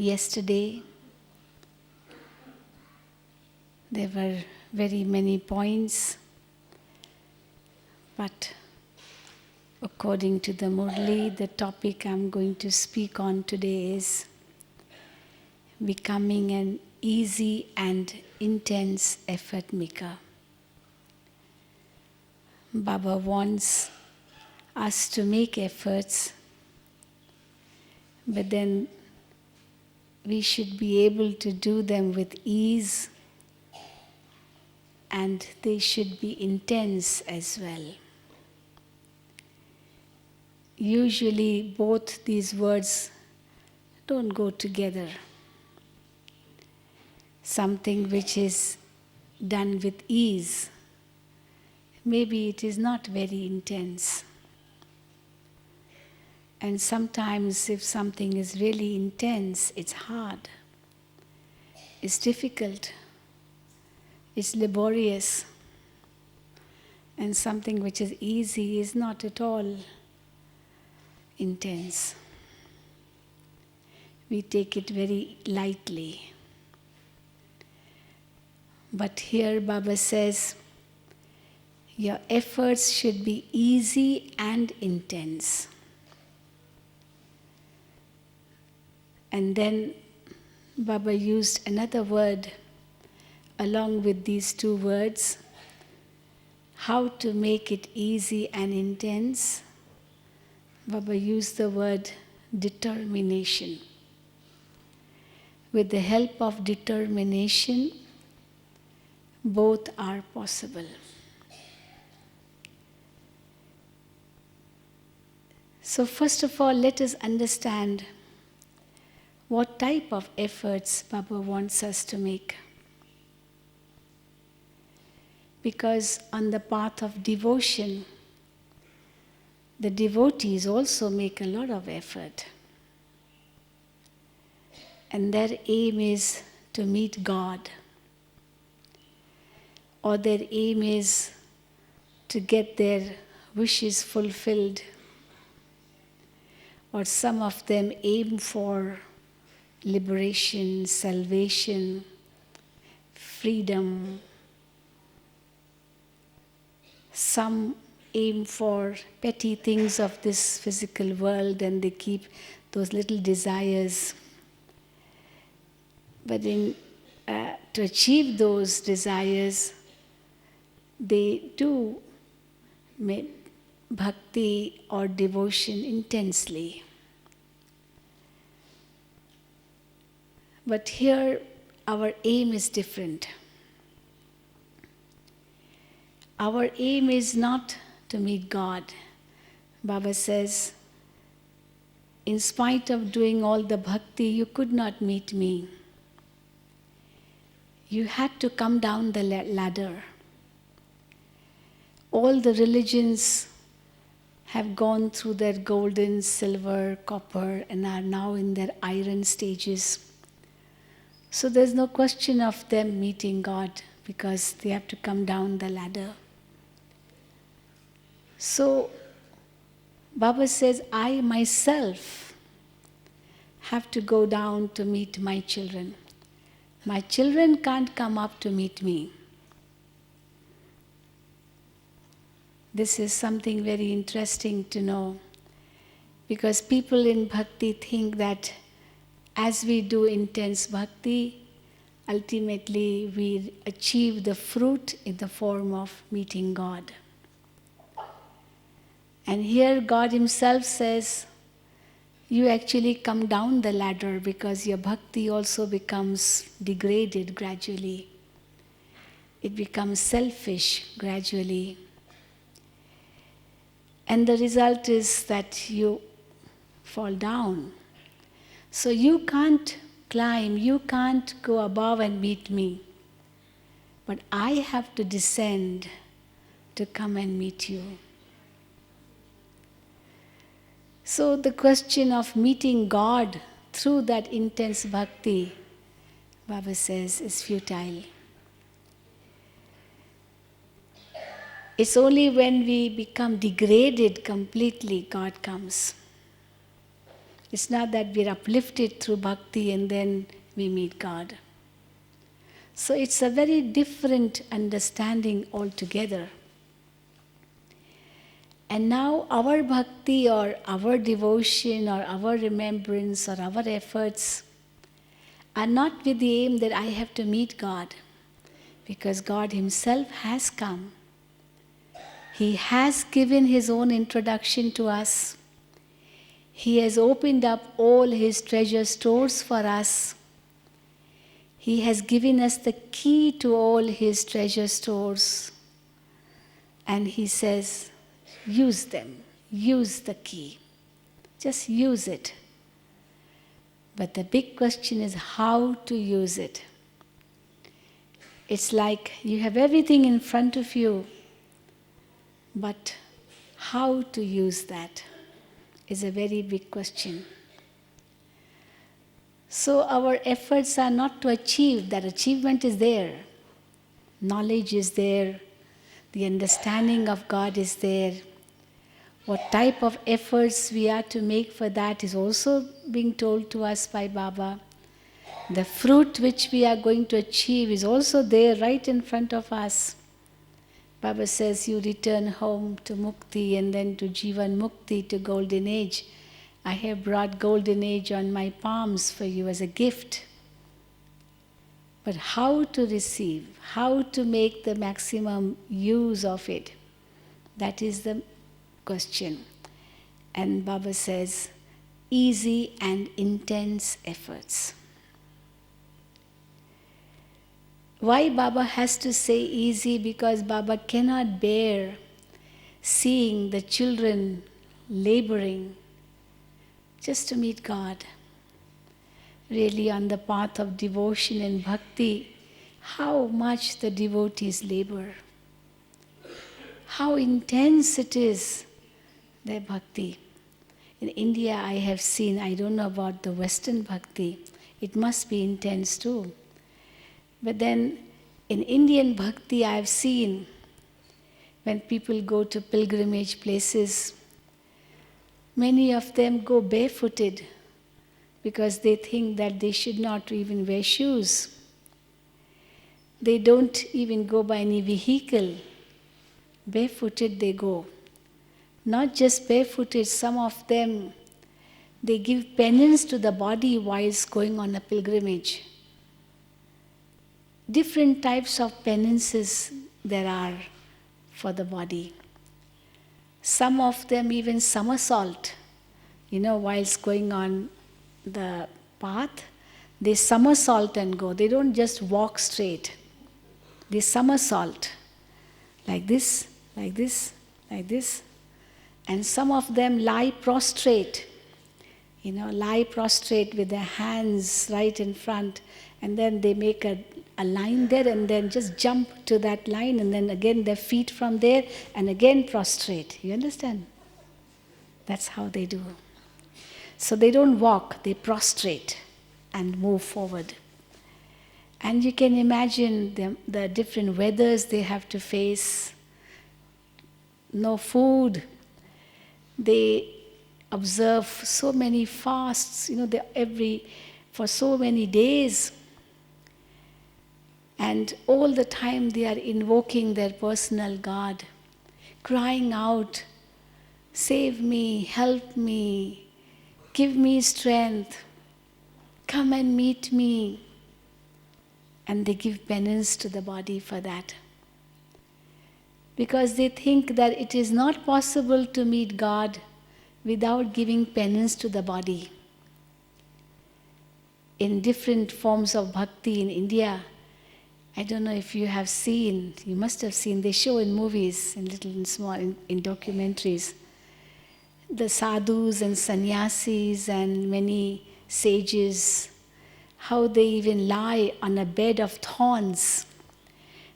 yesterday. There were very many points, but according to the Murli, the topic I'm going to speak on today is becoming an easy and intense effort maker. Baba wants us to make efforts, but then we should be able to do them with ease, and they should be intense as well. Usually both these words don't go together. Something which is done with ease, maybe it is not very intense. And sometimes if something is really intense, it's hard, it's difficult, it's laborious. And something which is easy is not at all intense. We take it very lightly. But here Baba says, your efforts should be easy and intense. And then Baba used another word along with these two words, how to make it easy and intense. Baba used the word determination. With the help of determination, both are possible. So first of all, let us understand what type of efforts Baba wants us to make. Because on the path of devotion, the devotees also make a lot of effort. And their aim is to meet God. Or their aim is to get their wishes fulfilled. Or some of them aim for liberation, salvation, freedom. Some aim for petty things of this physical world and they keep those little desires. But to achieve those desires, they do make bhakti or devotion intensely. But here our aim is different. Our aim is not to meet God. Baba says, in spite of doing all the bhakti, you could not meet me. You had to come down the ladder. All the religions have gone through their golden, silver, copper, and are now in their iron stages. So there's no question of them meeting God because they have to come down the ladder. So Baba says, I myself have to go down to meet my children. My children can't come up to meet me. This is something very interesting to know, because people in bhakti think that as we do intense bhakti, ultimately we achieve the fruit in the form of meeting God. And here God Himself says, you actually come down the ladder because your bhakti also becomes degraded gradually. It becomes selfish gradually. And the result is that you fall down. So you can't climb, you can't go above and meet me. But I have to descend to come and meet you. So the question of meeting God through that intense bhakti, Baba says, is futile. It's only when we become degraded completely God comes. It's not that we're uplifted through bhakti and then we meet God. So it's a very different understanding altogether. And now our bhakti or our devotion or our remembrance or our efforts are not with the aim that I have to meet God, because God Himself has come. He has given His own introduction to us. He has opened up all His treasure stores for us. He has given us the key to all His treasure stores. And He says, use them, use the key. Just use it. But the big question is how to use it. It's like you have everything in front of you, but how to use that is a very big question. So our efforts are not to achieve, that achievement is there. Knowledge is there. The understanding of God is there. What type of efforts we are to make for that is also being told to us by Baba. The fruit which we are going to achieve is also there right in front of us. Baba says you return home to Mukti and then to Jivan Mukti, to Golden Age. I have brought Golden Age on my palms for you as a gift. But how to receive, how to make the maximum use of it, that is the question. And Baba says, easy and intense efforts. Why Baba has to say easy? Because Baba cannot bear seeing the children laboring just to meet God. Really on the path of devotion and bhakti, how much the devotees labor. How intense it is, their bhakti. In India I have seen, I don't know about the Western bhakti, it must be intense too. But then in Indian bhakti I have seen when people go to pilgrimage places, many of them go barefooted because they think that they should not even wear shoes. They don't even go by any vehicle. Barefooted they go. Not just barefooted, some of them, they give penance to the body whilst going on a pilgrimage. Different types of penances there are for the body. Some of them even somersault, whilst going on the path, they somersault and go. They don't just walk straight. They somersault like this, like this, like this. And some of them lie prostrate, lie prostrate with their hands right in front, and then they make a line there and then just jump to that line, and then again their feet from there and again prostrate. You understand? That's how they do. So they don't walk, they prostrate and move forward. And you can imagine the different weathers they have to face. No food. They observe so many fasts, for so many days. And all the time they are invoking their personal God, crying out, save me, help me, give me strength, come and meet me. And they give penance to the body for that. Because they think that it is not possible to meet God without giving penance to the body. In different forms of bhakti in India, I don't know if you have seen, you must have seen, they show in movies, in little and small, in documentaries, the sadhus and sannyasis and many sages, how they even lie on a bed of thorns.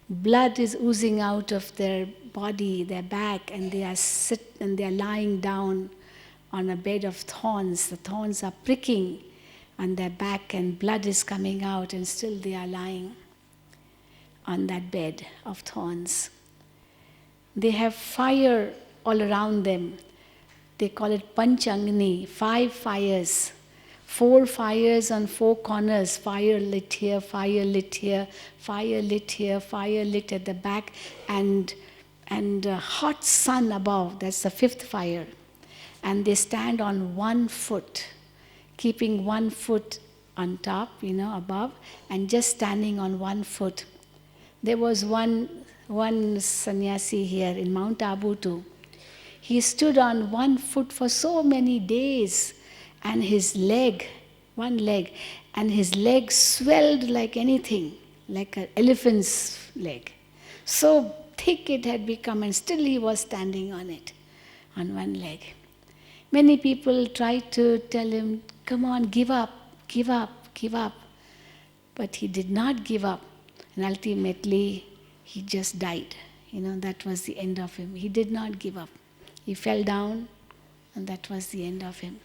Blood is oozing out of their body, their back, and they are lying down on a bed of thorns. The thorns are pricking on their back and blood is coming out, and still they are lying on that bed of thorns. They have fire all around them. They call it Panchangni, 5 fires. 4 fires on 4 corners, fire lit here, fire lit here, fire lit here, fire lit at the back, and hot sun above. That's the 5th fire. And they stand on 1 foot, keeping 1 foot on top, above, and just standing on 1 foot. There was one sannyasi here in Mount Abu too. He stood on 1 foot for so many days, and one leg, and his leg swelled like anything, like an elephant's leg. So thick it had become, and still he was standing on it, on 1 leg. Many people tried to tell him, come on, give up, give up, give up. But he did not give up, and ultimately he just died. That was the end of him. He did not give up. He fell down, and that was the end of him.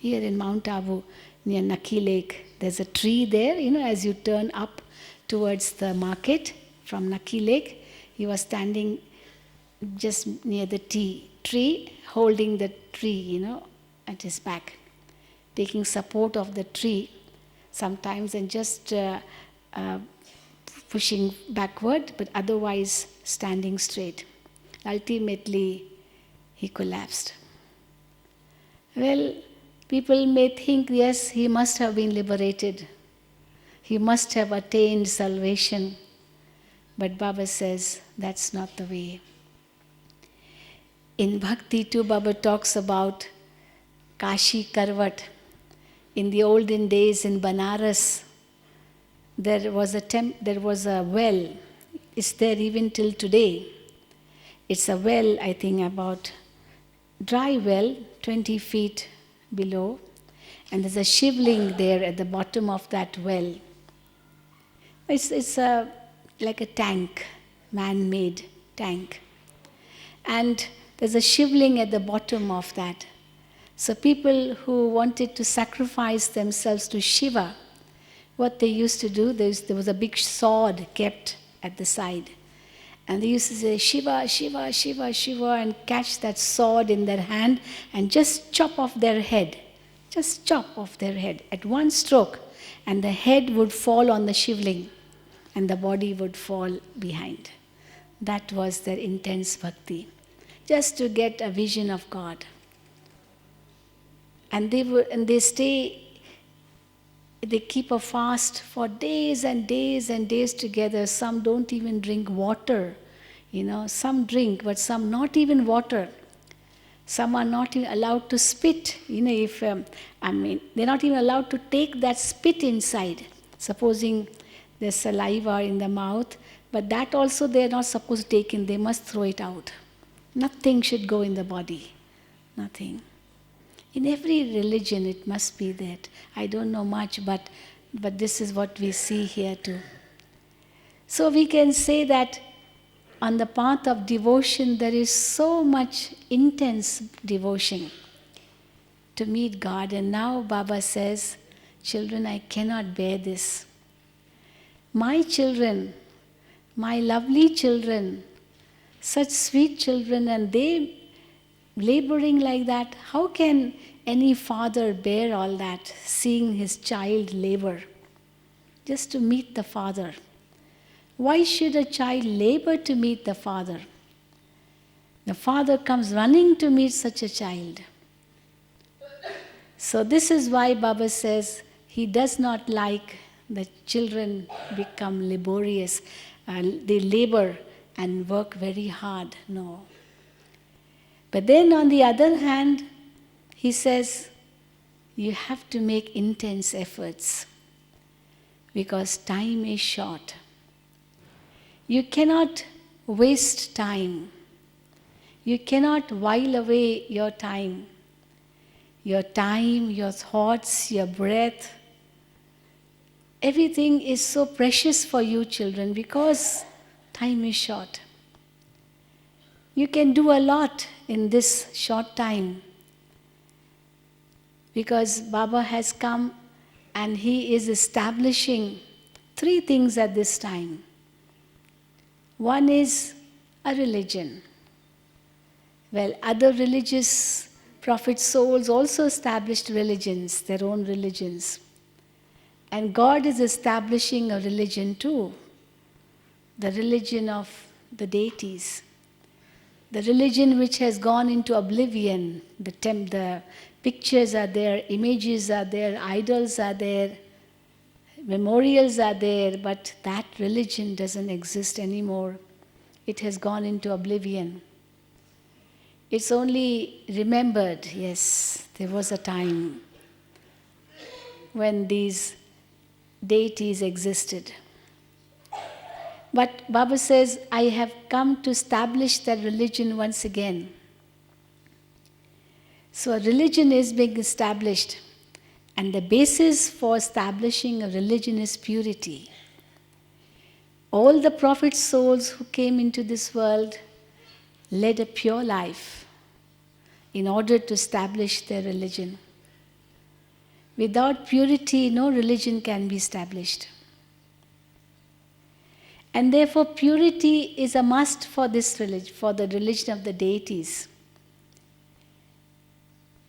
Here in Mount Abu, near Naki Lake, there's a tree there, as you turn up towards the market from Naki Lake. He was standing just near the tree, holding the tree, at his back, taking support of the tree sometimes and just pushing backward, but otherwise standing straight. Ultimately, he collapsed. Well, people may think, yes, he must have been liberated. He must have attained salvation. But Baba says, that's not the way. In Bhakti too, Baba talks about Kashi Karvat. In the olden days in Banaras, there was a well. It's there even till today. It's a well, I think, about dry well, 20 feet below. And there's a Shiveling there at the bottom of that well. It's like a tank, man-made tank. And there's a Shiveling at the bottom of that. So people who wanted to sacrifice themselves to Shiva, what they used to do, there was a big sword kept at the side. And they used to say, Shiva, Shiva, Shiva, Shiva, and catch that sword in their hand and just chop off their head. Just chop off their head at one stroke. And the head would fall on the Shiveling and the body would fall behind. That was their intense bhakti. Just to get a vision of God. And they keep a fast for days and days and days together. Some don't even drink water. Some drink, but some not even water. Some are not even allowed to spit. They're not even allowed to take that spit inside. Supposing there's saliva in the mouth, but that also they're not supposed to take in. They must throw it out. Nothing should go in the body. Nothing. In every religion it must be that. I don't know much, but this is what we see here too. So we can say that on the path of devotion there is so much intense devotion to meet God. And now Baba says, children, I cannot bear this. My children, my lovely children, such sweet children, and they laboring like that, how can any father bear all that, seeing his child labor, just to meet the father? Why should a child labor to meet the father? The father comes running to meet such a child. So this is why Baba says he does not like the children become laborious. They labor and work very hard. No. But then on the other hand, he says, you have to make intense efforts because time is short. You cannot waste time. You cannot while away your time. Your time, your thoughts, your breath, everything is so precious for you children because time is short. You can do a lot in this short time because Baba has come and he is establishing 3 things at this time. One is a religion. Well, other religious prophet souls also established religions, their own religions. And God is establishing a religion too, the religion of the deities, the religion which has gone into oblivion. The pictures are there, images are there, idols are there, memorials are there, but that religion doesn't exist anymore. It has gone into oblivion. It's only remembered, yes, there was a time when these deities existed. But Baba says, I have come to establish that religion once again. So a religion is being established, and the basis for establishing a religion is purity. All the prophet souls who came into this world led a pure life in order to establish their religion. Without purity, no religion can be established. And therefore, purity is a must for this religion, for the religion of the deities.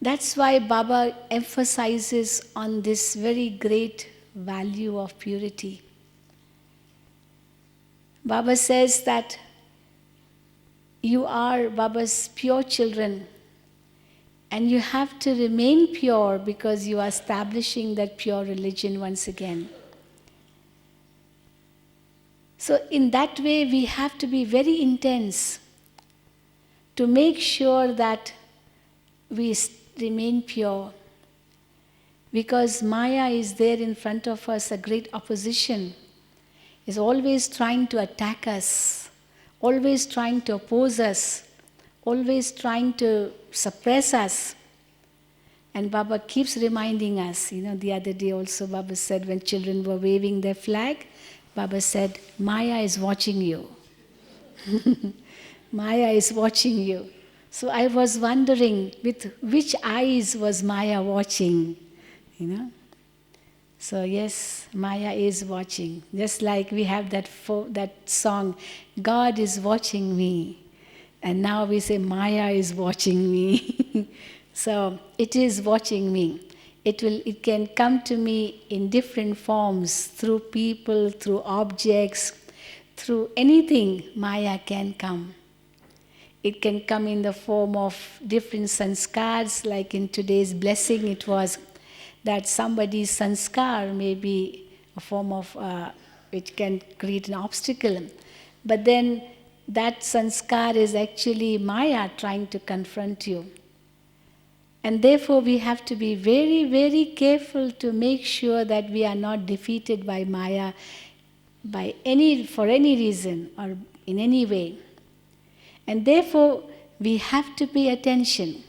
That's why Baba emphasizes on this very great value of purity. Baba says that you are Baba's pure children, and you have to remain pure because you are establishing that pure religion once again. So in that way, we have to be very intense to make sure that we remain pure. Because Maya is there in front of us, a great opposition, is always trying to attack us, always trying to oppose us, always trying to suppress us. And Baba keeps reminding us, the other day also Baba said when children were waving their flag, Baba said, Maya is watching you. Maya is watching you. So I was wondering, with which eyes was Maya watching? So yes, Maya is watching. Just like we have that song, God is watching me. And now we say, Maya is watching me. So it is watching me. It can come to me in different forms, through people, through objects, through anything. Maya can come. It can come in the form of different sanskars, like in today's blessing it was that somebody's sanskar may be a form of, which can create an obstacle. But then that sanskar is actually Maya trying to confront you. And therefore we have to be very, very careful to make sure that we are not defeated by Maya for any reason or in any way. And therefore we have to pay attention.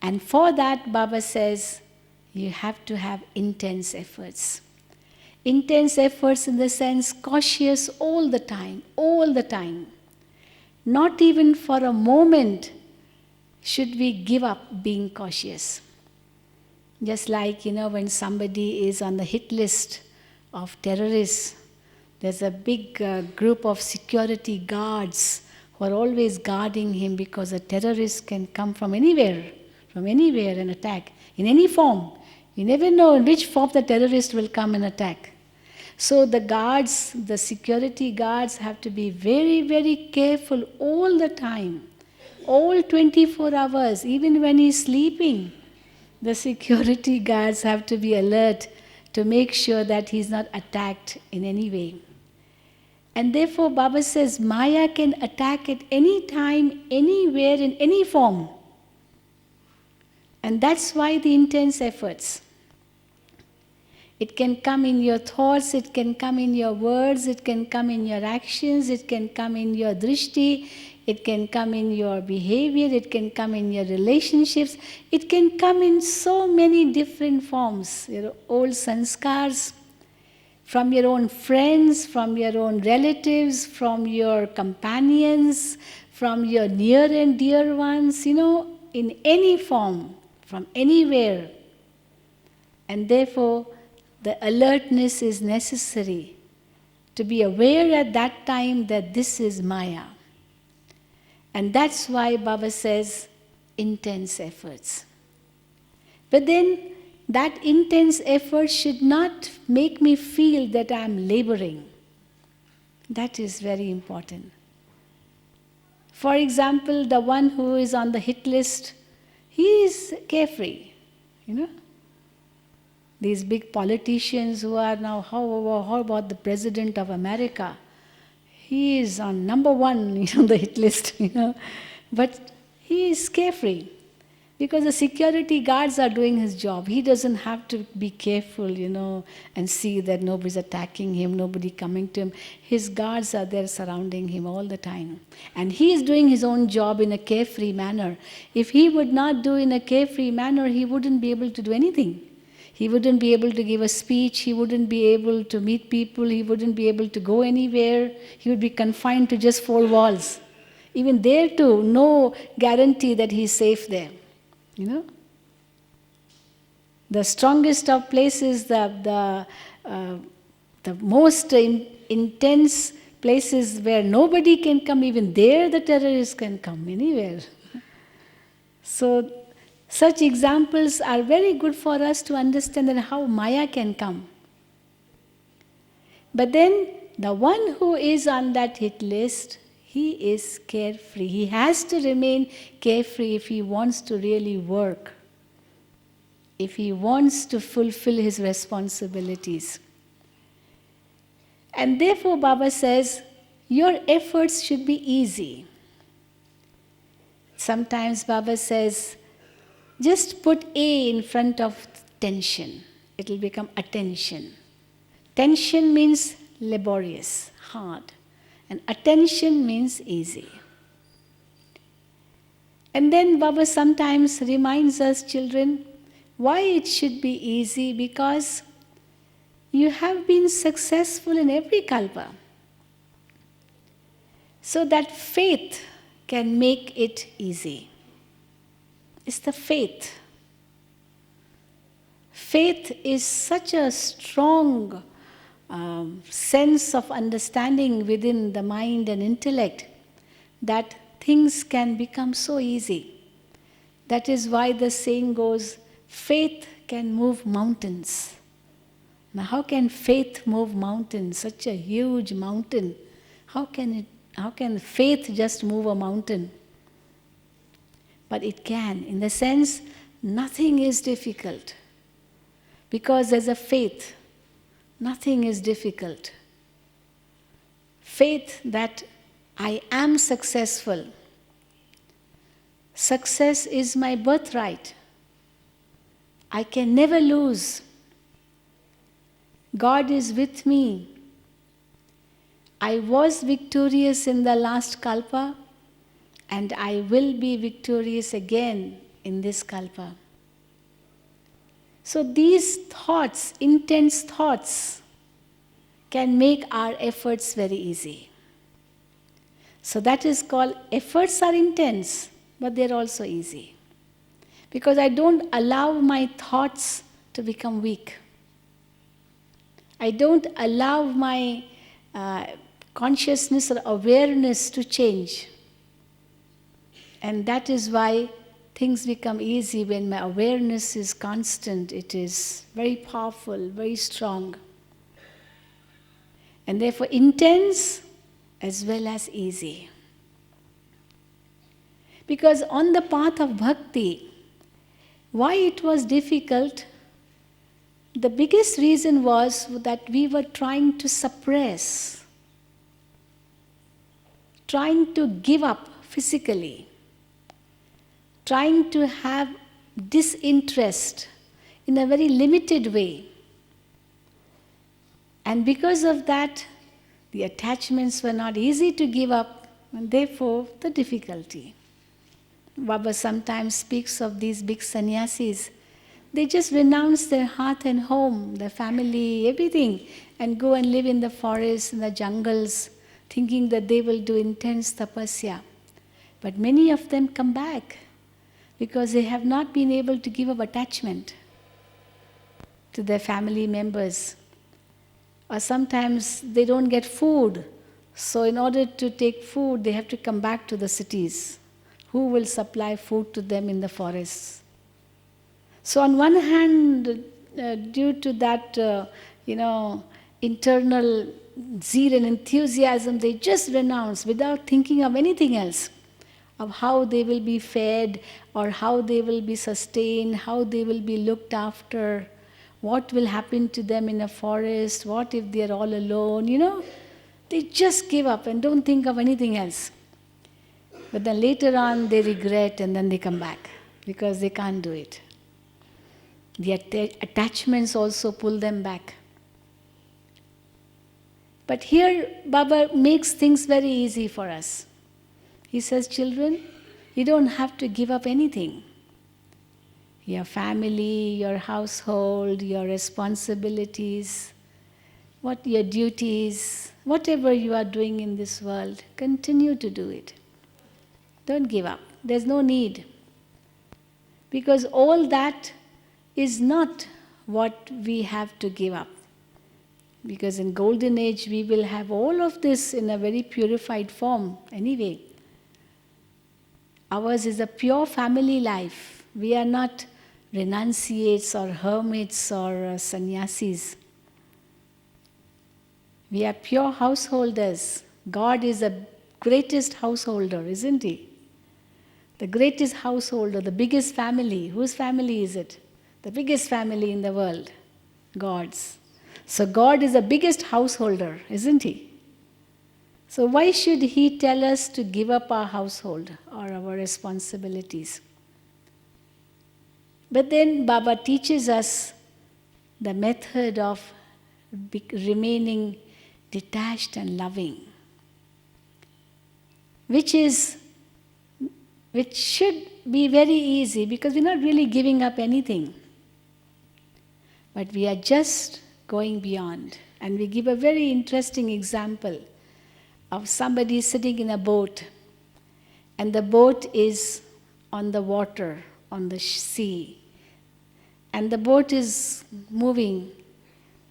And for that, Baba says, you have to have intense efforts. Intense efforts in the sense cautious all the time, all the time. Not even for a moment should we give up being cautious. Just like, when somebody is on the hit list of terrorists, there's a big group of security guards who are always guarding him, because a terrorist can come from anywhere and attack, in any form. You never know in which form the terrorist will come and attack. So the guards, the security guards have to be very, very careful all the time, all 24 hours, even when he's sleeping. The security guards have to be alert to make sure that he's not attacked in any way. And therefore Baba says Maya can attack at any time, anywhere, in any form. And that's why the intense efforts. It can come in your thoughts, it can come in your words, it can come in your actions, it can come in your drishti, it can come in your behavior, it can come in your relationships, it can come in so many different forms. Your old sanskars, from your own friends, from your own relatives, from your companions, from your near and dear ones, in any form, from anywhere. And therefore, the alertness is necessary to be aware at that time that this is Maya. And that's why Baba says, intense efforts. But then that intense effort should not make me feel that I am laboring. That is very important. For example, the one who is on the hit list, he is carefree, you know. These big politicians who are now, how about the President of America? He is on number one, the hit list, But he is carefree because the security guards are doing his job. He doesn't have to be careful, and see that nobody's attacking him, nobody coming to him. His guards are there surrounding him all the time. And he is doing his own job in a carefree manner. If he would not do in a carefree manner, he wouldn't be able to do anything. He wouldn't be able to give a speech, he wouldn't be able to meet people, he wouldn't be able to go anywhere. He would be confined to just four walls. Even there too, no guarantee that he's safe there. The strongest of places, the most intense places where nobody can come, even there the terrorists can come, anywhere. So, such examples are very good for us to understand that how Maya can come. But then, the one who is on that hit list, he is carefree. He has to remain carefree if he wants to really work, if he wants to fulfill his responsibilities. And therefore, Baba says, your efforts should be easy. Sometimes Baba says, just put A in front of tension. It will become attention. Tension means laborious, hard. And attention means easy. And then Baba sometimes reminds us, children, why it should be easy, because you have been successful in every kalpa. So that faith can make it easy. It's the faith. Faith is such a strong sense of understanding within the mind and intellect that things can become so easy. That is why the saying goes, faith can move mountains. Now, how can faith move mountains? Such a huge mountain. How can faith just move a mountain? But it can, in the sense, nothing is difficult. Because there's a faith, nothing is difficult. Faith that I am successful. Success is my birthright. I can never lose. God is with me. I was victorious in the last kalpa, and I will be victorious again in this kalpa. So these thoughts, intense thoughts, can make our efforts very easy. So that is called, efforts are intense, but they're also easy. Because I don't allow my thoughts to become weak. I don't allow my consciousness or awareness to change. And that is why things become easy when my awareness is constant. It is very powerful, very strong. And therefore intense as well as easy. Because on the path of bhakti, why it was difficult, the biggest reason was that we were trying to suppress, trying to give up physically, trying to have disinterest in a very limited way. And because of that, the attachments were not easy to give up, and therefore the difficulty. Baba sometimes speaks of these big sannyasis. They just renounce their hearth and home, their family, everything, and go and live in the forests, in the jungles, thinking that they will do intense tapasya. But many of them come back because they have not been able to give up attachment to their family members. Or sometimes they don't get food, so in order to take food, they have to come back to the cities. who will supply food to them in the forests? So on one hand, due to that, internal zeal and enthusiasm, they just renounce without thinking of anything else, of how they will be fed or how they will be sustained, how they will be looked after, what will happen to them in a forest, what if they are all alone, They just give up and don't think of anything else. But then later on they regret and then they come back because they can't do it. The attachments also pull them back. But here Baba makes things very easy for us. He says, children, you don't have to give up anything. Your family, your household, your responsibilities, your duties, whatever you are doing in this world, continue to do it. Don't give up. There's no need. Because all that is not what we have to give up. Because in Golden Age we will have all of this in a very purified form anyway. Ours is a pure family life. We are not renunciates or hermits or sannyasis. We are pure householders. God is the greatest householder, isn't He? The greatest householder, the biggest family. Whose family is it? The biggest family in the world. God's. So God is the biggest householder, isn't He? So why should He tell us to give up our household or our responsibilities? But then Baba teaches us the method of remaining detached and loving, which should be very easy because we're not really giving up anything. But we are just going beyond. And we give a very interesting example of somebody sitting in a boat, and the boat is on the water, on the sea, and the boat is moving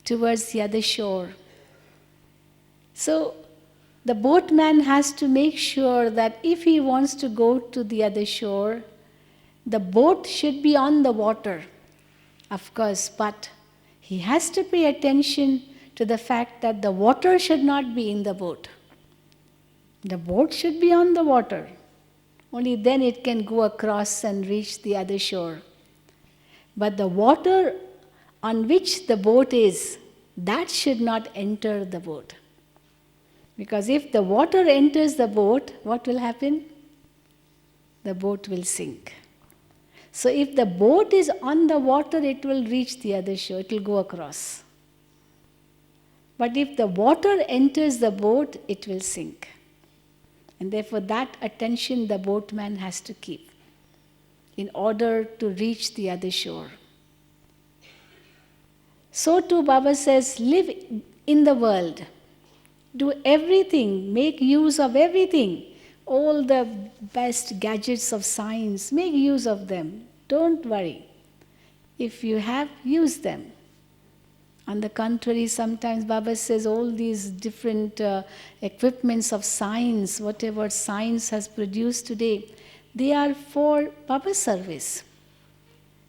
towards the other shore. So the boatman has to make sure that if he wants to go to the other shore, the boat should be on the water, of course, but he has to pay attention to the fact that the water should not be in the boat. The boat should be on the water. Only then it can go across and reach the other shore. But the water on which the boat is, that should not enter the boat. Because if the water enters the boat, what will happen? The boat will sink. So if the boat is on the water, it will reach the other shore, it will go across. But if the water enters the boat, it will sink. And therefore that attention the boatman has to keep in order to reach the other shore. So too Baba says, live in the world. Do everything, make use of everything. All the best gadgets of science, make use of them. Don't worry. If you have, use them. On the contrary, sometimes Baba says all these different equipments of science, whatever science has produced today, they are for Baba's service.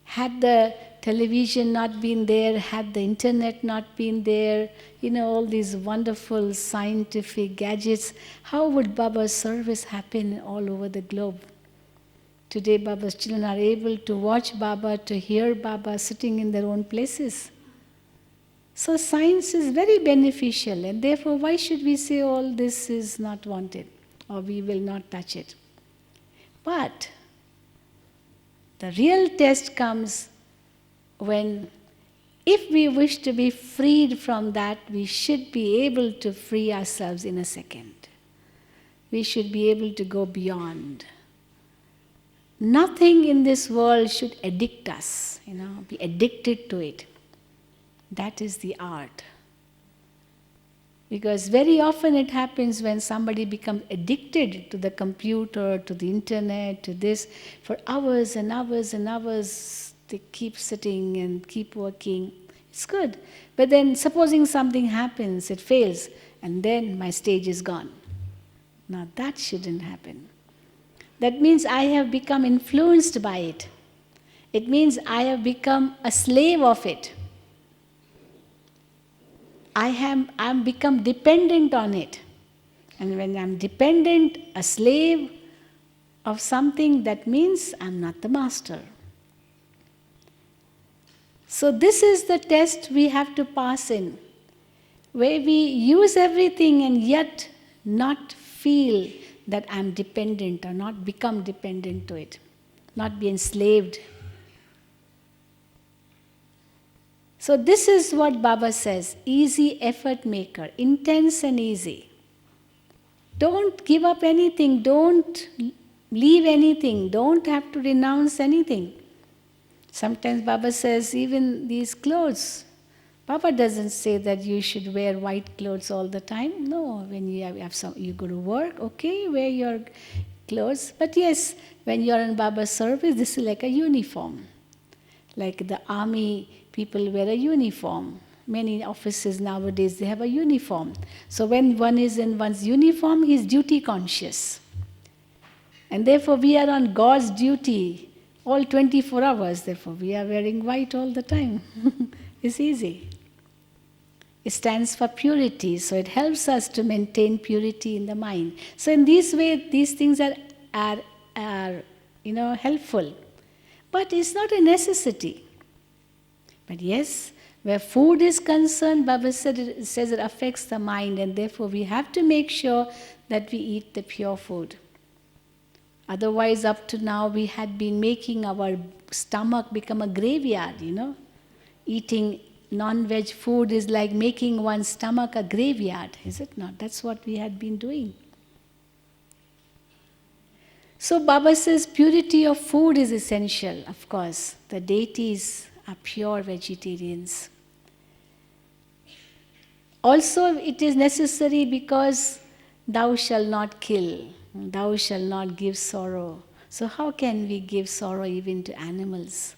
Had the television not been there, had the internet not been there, all these wonderful scientific gadgets, how would Baba's service happen all over the globe? Today Baba's children are able to watch Baba, to hear Baba sitting in their own places. So science is very beneficial, and therefore why should we say all this is not wanted or we will not touch it? But the real test comes when, if we wish to be freed from that, we should be able to free ourselves in a second. We should be able to go beyond. Nothing in this world should addict us, be addicted to it. That is the art. Because very often it happens when somebody becomes addicted to the computer, to the internet, to this, for hours and hours and hours, they keep sitting and keep working. It's good. But then supposing something happens, it fails, and then my stage is gone. Now that shouldn't happen. That means I have become influenced by it. It means I have become a slave of it. I'm become dependent on it. And when I'm dependent, a slave of something, that means I'm not the master. So this is the test we have to pass in, where we use everything and yet not feel that I'm dependent or not become dependent to it, not be enslaved. So this is what Baba says, easy effort maker, intense and easy. Don't give up anything, don't leave anything, don't have to renounce anything. Sometimes Baba says, even these clothes, Baba doesn't say that you should wear white clothes all the time. No, when you go to work, okay, wear your clothes. But yes, when you're in Baba's service, this is like a uniform. Like the army people wear a uniform. Many offices nowadays, they have a uniform. So when one is in one's uniform, he's duty conscious. And therefore we are on God's duty all 24 hours. Therefore we are wearing white all the time. It's easy. It stands for purity, so it helps us to maintain purity in the mind. So in this way, these things are helpful. But it's not a necessity. But yes, where food is concerned, Baba says it affects the mind, and therefore we have to make sure that we eat the pure food. Otherwise, up to now, we had been making our stomach become a graveyard, Eating non-veg food is like making one's stomach a graveyard, is it not? That's what we had been doing. So Baba says purity of food is essential, of course. The deities are pure vegetarians. Also, it is necessary because thou shalt not kill, thou shalt not give sorrow. So how can we give sorrow even to animals?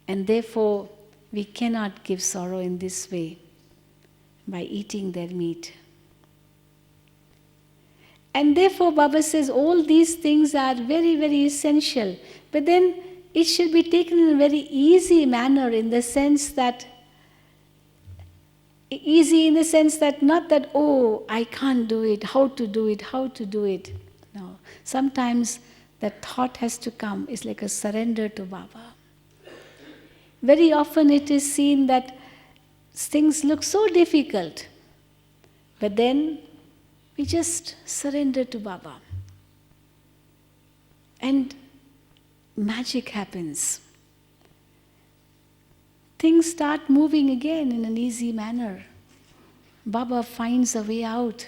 And therefore, we cannot give sorrow in this way by eating their meat. And therefore, Baba says all these things are very, very essential. But then it should be taken in a very easy manner, in the sense that not that, oh, I can't do it, how to do it. No. Sometimes that thought has to come. It's like a surrender to Baba. Very often it is seen that things look so difficult, but then we just surrender to Baba. And magic happens. Things start moving again in an easy manner. Baba finds a way out.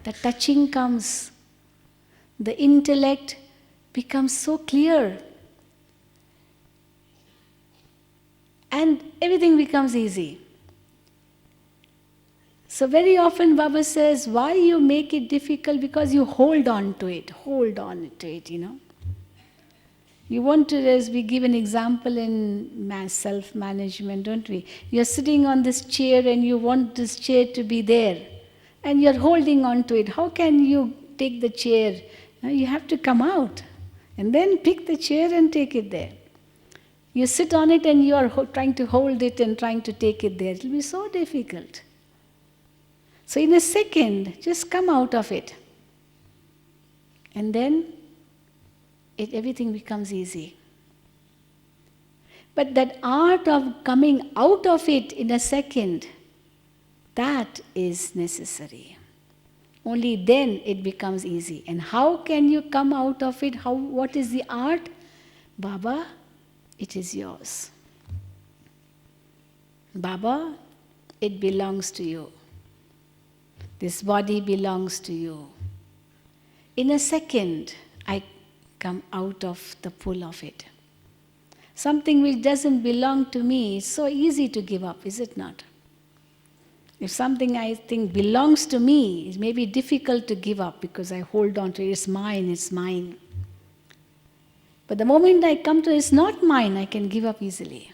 The touching comes. The intellect becomes so clear. And everything becomes easy. So very often Baba says, why you make it difficult? Because you hold on to it, You want to, as we give an example in self-management, don't we? You're sitting on this chair and you want this chair to be there. And you're holding on to it. How can you take the chair? You have to come out. And then pick the chair and take it there. You sit on it and you are trying to hold it and trying to take it there. It will be so difficult. So in a second, just come out of it. And then everything becomes easy. But that art of coming out of it in a second, that is necessary. Only then it becomes easy. And how can you come out of it? What is the art? Baba, it is yours. Baba, it belongs to you. This body belongs to you. In a second, I come out of the pull of it. Something which doesn't belong to me is so easy to give up, is it not? If something I think belongs to me, it may be difficult to give up because I hold on to it. It's mine. But the moment I come to it's not mine, I can give up easily.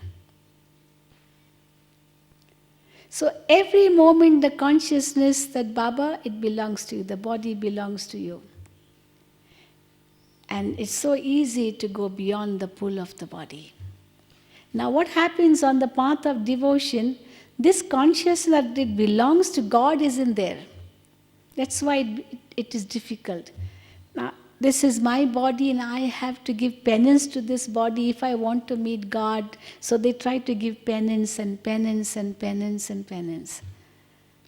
So every moment the consciousness that Baba, it belongs to you, the body belongs to you. And it's so easy to go beyond the pull of the body. Now, what happens on the path of devotion, this consciousness that it belongs to God isn't there. That's why it is difficult. Now, this is my body and I have to give penance to this body if I want to meet God. So they try to give penance and penance and penance and penance.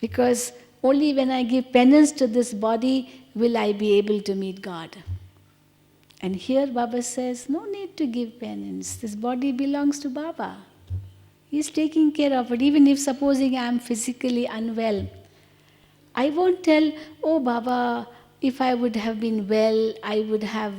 Because only when I give penance to this body will I be able to meet God. And here Baba says, no need to give penance. This body belongs to Baba. He's taking care of it. Even if supposing I am physically unwell, I won't tell, oh Baba, if I would have been well, I would have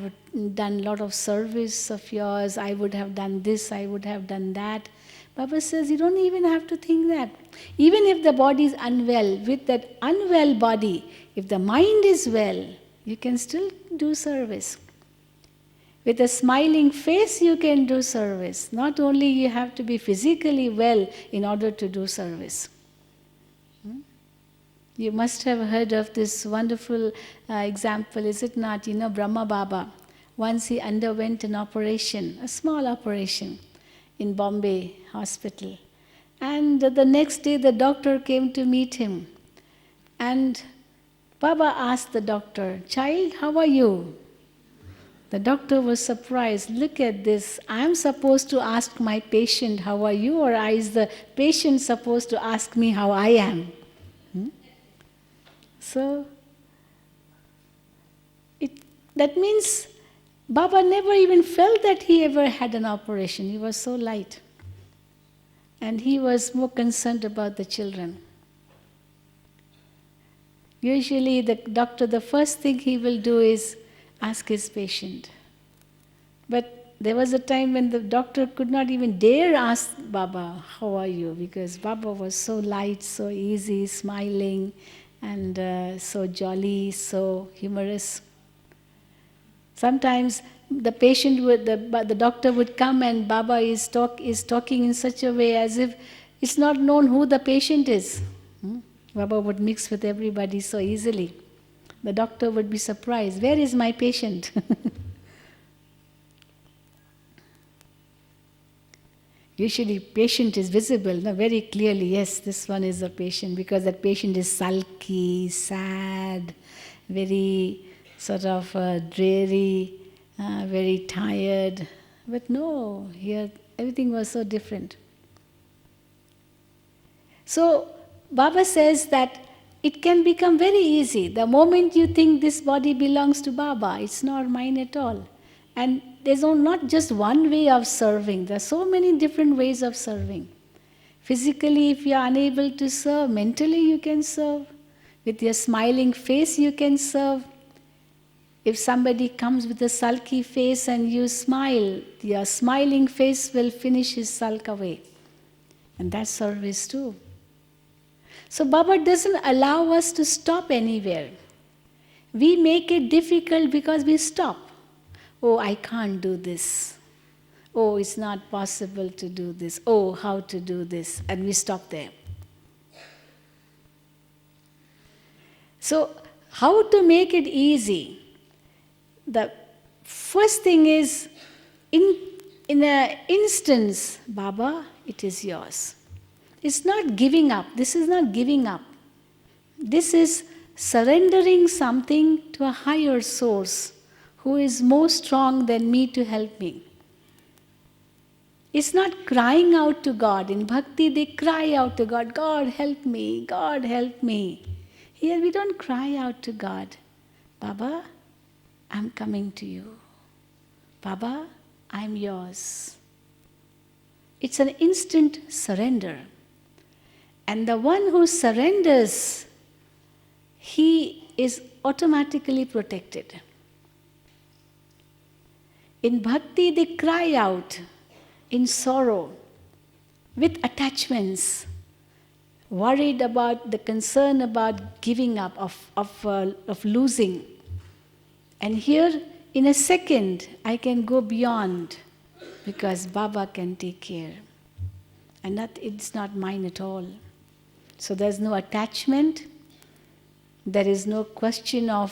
done a lot of service of yours, I would have done this, I would have done that. Baba says, you don't even have to think that. Even if the body is unwell, with that unwell body, if the mind is well, you can still do service. With a smiling face, you can do service. Not only you have to be physically well in order to do service. You must have heard of this wonderful example, is it not? You know, Brahma Baba. Once he underwent an operation, a small operation, in Bombay hospital. And the next day the doctor came to meet him. And Baba asked the doctor, child, how are you? The doctor was surprised. Look at this. I am supposed to ask my patient, how are you? Or is the patient supposed to ask me how I am? So, that means Baba never even felt that he ever had an operation. He was so light. And he was more concerned about the children. Usually the doctor, the first thing he will do is ask his patient. But there was a time when the doctor could not even dare ask Baba, how are you? Because Baba was so light, so easy, smiling, and so jolly, so humorous. Sometimes the patient would, the doctor would come and Baba is talking in such a way as if it's not known who the patient is. Baba would mix with everybody so easily. The doctor would be surprised, where is my patient? Usually patient is visible, no, very clearly, yes, this one is a patient, because that patient is sulky, sad, very sort of dreary, very tired. But no, here everything was so different. So Baba says that it can become very easy. The moment you think this body belongs to Baba, it's not mine at all. And there's not just one way of serving. There are so many different ways of serving. Physically, if you are unable to serve, mentally you can serve. With your smiling face, you can serve. If somebody comes with a sulky face and you smile, your smiling face will finish his sulk away. And that's service too. So Baba doesn't allow us to stop anywhere. We make it difficult because we stop. Oh, I can't do this. Oh, it's not possible to do this. Oh, how to do this. And we stop there. So, how to make it easy? The first thing is, in an instance, Baba, it is yours. It's not giving up. This is not giving up. This is surrendering something to a higher source who is more strong than me to help me. It's not crying out to God. In bhakti, they cry out to God, God help me, God help me. Here we don't cry out to God. Baba, I'm coming to you. Baba, I'm yours. It's an instant surrender. And the one who surrenders, he is automatically protected. In bhakti, they cry out in sorrow, with attachments, worried about the concern about giving up, of losing. And here, in a second, I can go beyond because Baba can take care. And it's not mine at all. So there's no attachment, there is no question of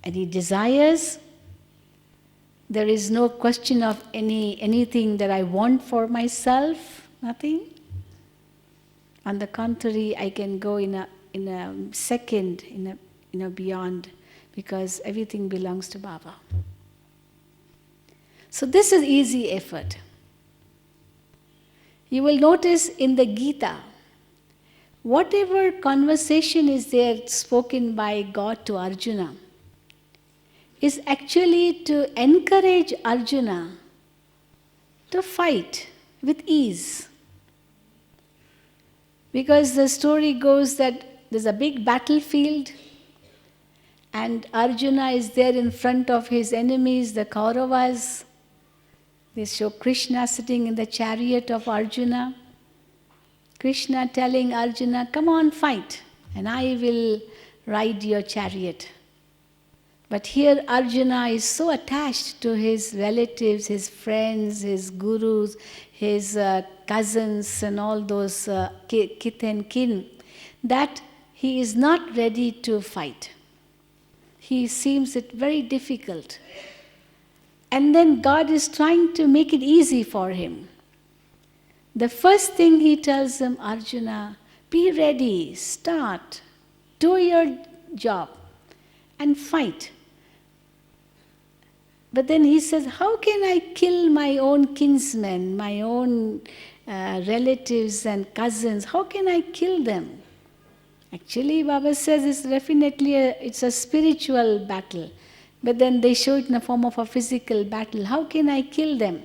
any desires. There is no question of anything that I want for myself, nothing. On the contrary, I can go in a second, in a beyond, because everything belongs to Baba. So this is easy effort. You will notice in the Gita, whatever conversation is there spoken by God to Arjuna is actually to encourage Arjuna to fight with ease. Because the story goes that there's a big battlefield and Arjuna is there in front of his enemies, the Kauravas. They show Krishna sitting in the chariot of Arjuna. Krishna telling Arjuna, come on, fight, and I will ride your chariot. But here Arjuna is so attached to his relatives, his friends, his gurus, his cousins and all those kith and kin, that he is not ready to fight. He seems it very difficult. And then God is trying to make it easy for him. The first thing he tells him, Arjuna, be ready, start, do your job and fight. But then he says, how can I kill my own kinsmen, my own relatives and cousins? How can I kill them? Actually, Baba says it's definitely it's a spiritual battle. But then they show it in the form of a physical battle. How can I kill them?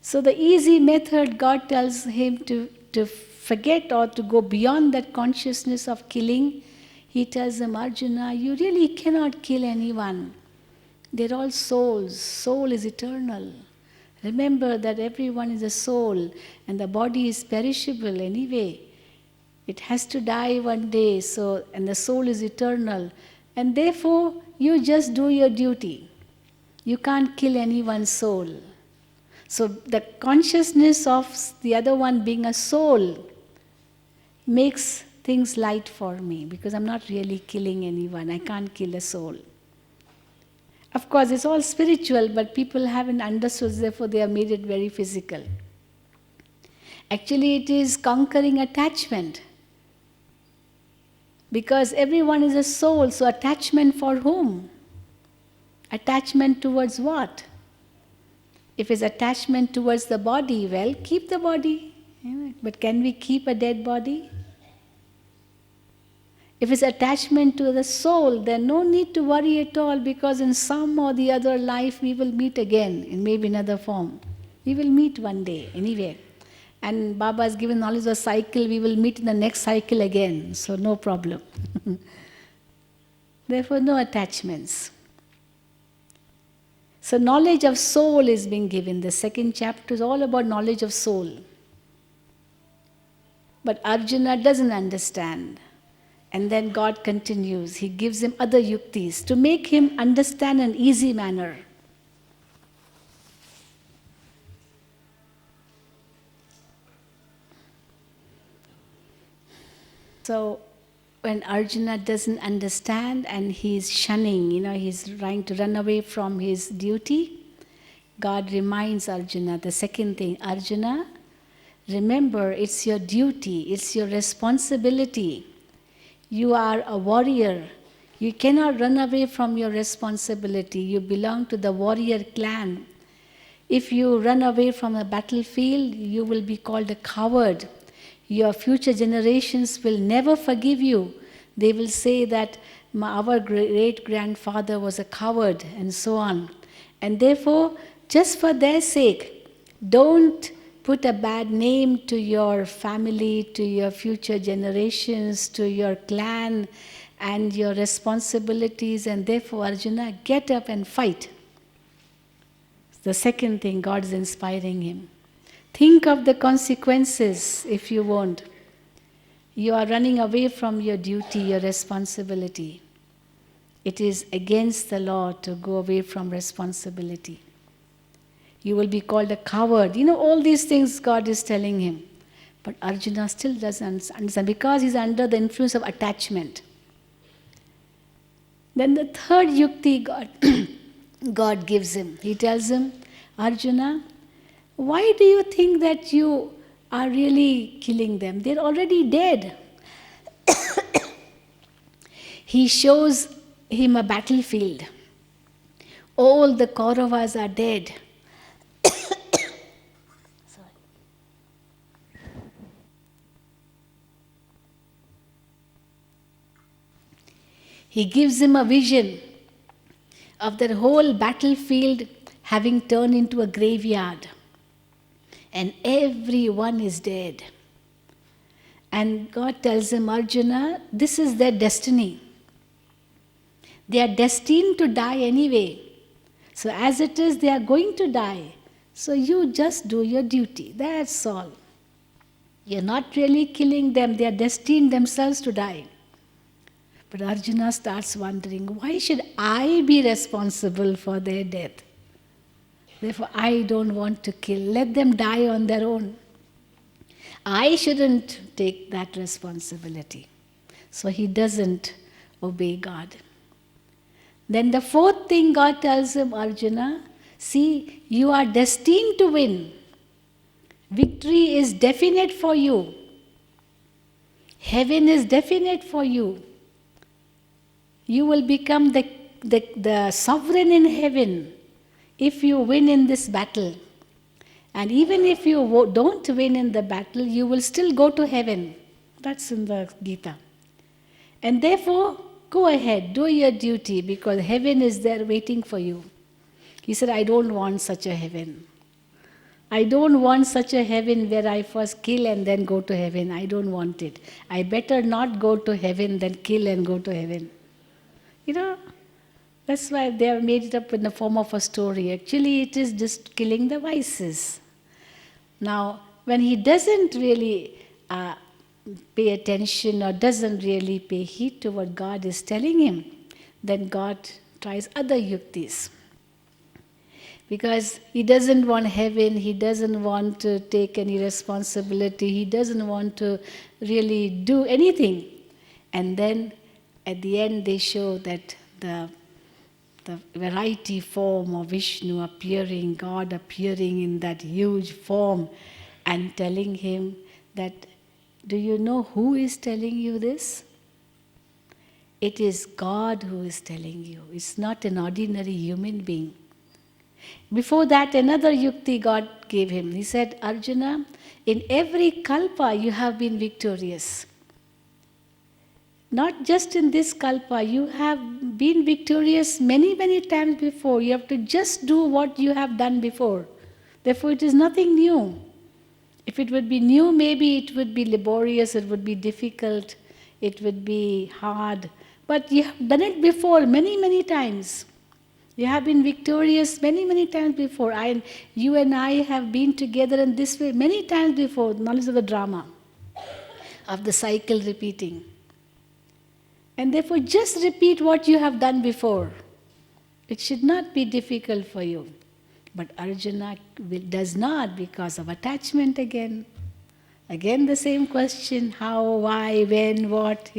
So the easy method, God tells him to forget or to go beyond that consciousness of killing. He tells him, Arjuna, you really cannot kill anyone. They're all souls. Soul is eternal. Remember that everyone is a soul and the body is perishable anyway. It has to die one day, and the soul is eternal. And therefore, you just do your duty. You can't kill anyone's soul. So the consciousness of the other one being a soul makes things light for me, because I'm not really killing anyone. I can't kill a soul. Of course, it's all spiritual, but people haven't understood, therefore they have made it very physical. Actually, it is conquering attachment. Because everyone is a soul, so attachment for whom? Attachment towards what? If it's attachment towards the body, well, keep the body. But can we keep a dead body? If it's attachment to the soul, then no need to worry at all, because in some or the other life we will meet again, in maybe another form. We will meet one day, anyway. And Baba has given knowledge of a cycle, we will meet in the next cycle again, so no problem. Therefore, no attachments. So knowledge of soul is being given. The second chapter is all about knowledge of soul. But Arjuna doesn't understand. And then God continues. He gives him other yuktis to make him understand in an easy manner. So when Arjuna doesn't understand and he's shunning, he's trying to run away from his duty, God reminds Arjuna, the second thing, Arjuna, remember it's your duty, it's your responsibility. You are a warrior. You cannot run away from your responsibility. You belong to the warrior clan. If you run away from the battlefield, you will be called a coward. Your future generations will never forgive you. They will say that our great-grandfather was a coward and so on. And therefore, just for their sake, don't put a bad name to your family, to your future generations, to your clan and your responsibilities. And therefore, Arjuna, get up and fight. The second thing, God is inspiring him. Think of the consequences if you won't. You are running away from your duty, your responsibility. It is against the law to go away from responsibility. You will be called a coward. All these things God is telling him. But Arjuna still doesn't understand, because he's under the influence of attachment. Then the third yukti God gives him. He tells him, Arjuna, why do you think that you are really killing them? They're already dead. He shows him a battlefield. All the Kauravas are dead. He gives him a vision of the whole battlefield having turned into a graveyard. And everyone is dead. And God tells him, Arjuna, this is their destiny. They are destined to die anyway. So as it is, they are going to die. So you just do your duty. That's all. You're not really killing them. They are destined themselves to die. But Arjuna starts wondering, why should I be responsible for their death? Therefore, I don't want to kill. Let them die on their own. I shouldn't take that responsibility. So he doesn't obey God. Then the fourth thing God tells him, Arjuna, see, you are destined to win. Victory is definite for you. Heaven is definite for you. You will become the sovereign in heaven if you win in this battle. And even if you don't win in the battle, you will still go to heaven. That's in the Gita. And therefore, go ahead, do your duty, because heaven is there waiting for you. He said, I don't want such a heaven. I don't want such a heaven where I first kill and then go to heaven. I don't want it. I better not go to heaven than kill and go to heaven. You know, that's why they have made it up in the form of a story. Actually, it is just killing the vices. Now, when he doesn't really pay attention or doesn't really pay heed to what God is telling him, then God tries other yuktis. Because he doesn't want heaven, he doesn't want to take any responsibility, he doesn't want to really do anything. And then at the end they show that the variety form of Vishnu appearing, God appearing in that huge form and telling him that, do you know who is telling you this? It is God who is telling you. It's not an ordinary human being. Before that, another yukti God gave him. He said, Arjuna, in every kalpa you have been victorious. Not just in this kalpa, you have been victorious many, many times before. You have to just do what you have done before. Therefore, it is nothing new. If it would be new, maybe it would be laborious, it would be difficult, it would be hard. But you have done it before many, many times. You have been victorious many, many times before. You and I have been together in this way many times before. Knowledge of the drama, of the cycle repeating. And therefore, just repeat what you have done before. It should not be difficult for you. But Arjuna does not, because of attachment again. Again the same question, how, why, when, what,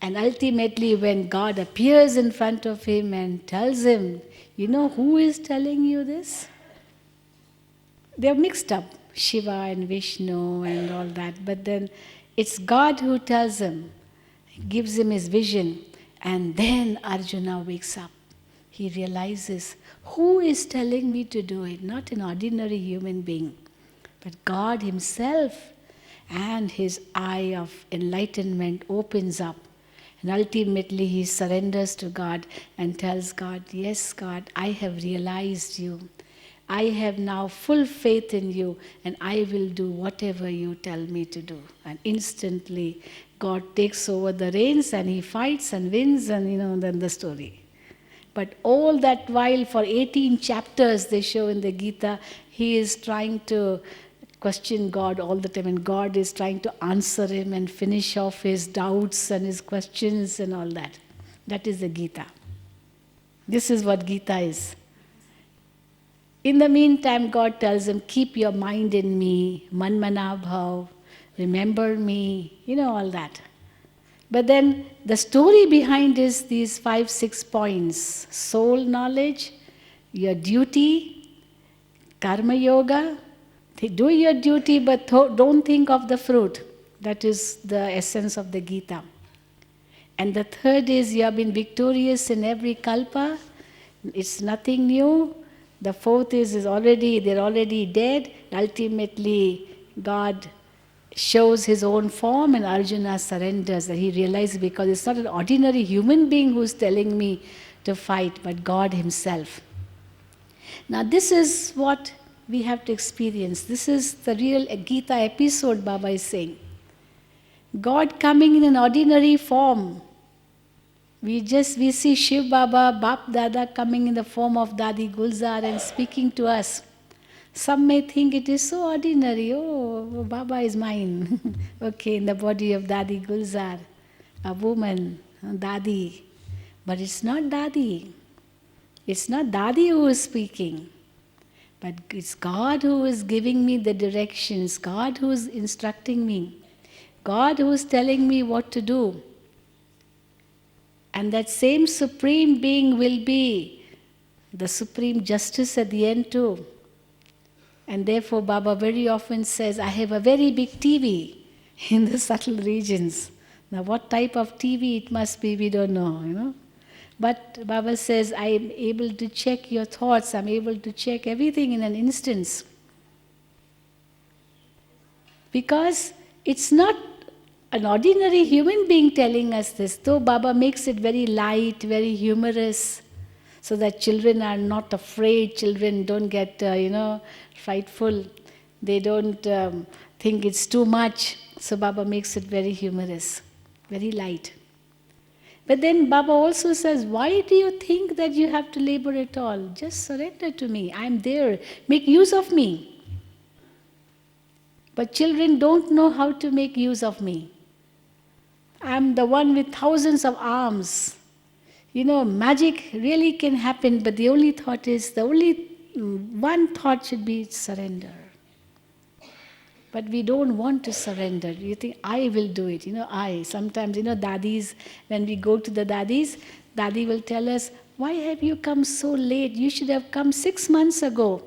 And ultimately when God appears in front of him and tells him, you know who is telling you this? They are mixed up, Shiva and Vishnu and all that. But then it's God who tells him, gives him his vision. And then Arjuna wakes up. He realizes, who is telling me to do it? Not an ordinary human being, but God himself. And his eye of enlightenment opens up. And ultimately he surrenders to God and tells God, yes, God, I have realized you. I have now full faith in you, and I will do whatever you tell me to do. And instantly God takes over the reins and he fights and wins, and then the story. But all that while, for 18 chapters they show in the Gita, he is trying to question God all the time, and God is trying to answer him and finish off his doubts and his questions and all that. That is the Gita. This is what Gita is. In the meantime, God tells him, keep your mind in me, manmana bhav, remember me, all that. But then the story behind is these 5, 6 points: soul knowledge, your duty, karma yoga. Do your duty, but don't think of the fruit. That is the essence of the Gita. And the third is you have been victorious in every kalpa. It's nothing new. The fourth is they're already dead. Ultimately, God shows his own form and Arjuna surrenders, that he realizes because it's not an ordinary human being who's telling me to fight, but God himself. Now this is what we have to experience. This is the real Gita episode, Baba is saying. God coming in an ordinary form. We see Shiv Baba, Bap Dada coming in the form of Dadi Gulzar and speaking to us. Some may think it is so ordinary. Oh, Baba is mine. Okay, in the body of Dadi Gulzar, a woman, Dadi. But it's not Dadi. It's not Dadi who is speaking. But it's God who is giving me the directions, God who is instructing me, God who is telling me what to do. And that same Supreme Being will be the Supreme Justice at the end too. And therefore Baba very often says, I have a very big TV in the subtle regions. Now what type of TV it must be, we don't know, But Baba says, I am able to check your thoughts, I'm able to check everything in an instant. Because it's not an ordinary human being telling us this, though Baba makes it very light, very humorous, so that children are not afraid, children don't get, frightful, they don't think it's too much. So Baba makes it very humorous, very light. But then Baba also says, why do you think that you have to labor at all? Just surrender to me, I'm there, make use of me. But children don't know how to make use of me. I'm the one with thousands of arms. Magic really can happen, but the only one thought should be surrender. But we don't want to surrender. You think, I will do it. I. Sometimes, dadis, when we go to the dadis, Dadi will tell us, why have you come so late? You should have come 6 months ago.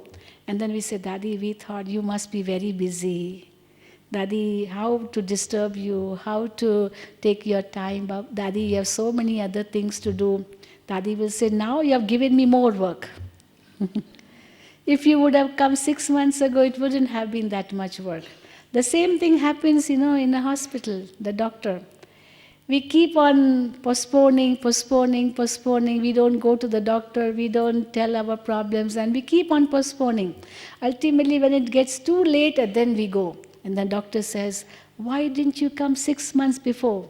And then we say, Dadi, we thought you must be very busy. Dadi, how to disturb you, how to take your time. Dadi, you have so many other things to do. Dadi will say, now you have given me more work. If you would have come 6 months ago, it wouldn't have been that much work. The same thing happens, in a hospital, the doctor. We keep on postponing. We don't go to the doctor, we don't tell our problems, and we keep on postponing. Ultimately, when it gets too late, then we go. And the doctor says, why didn't you come 6 months before?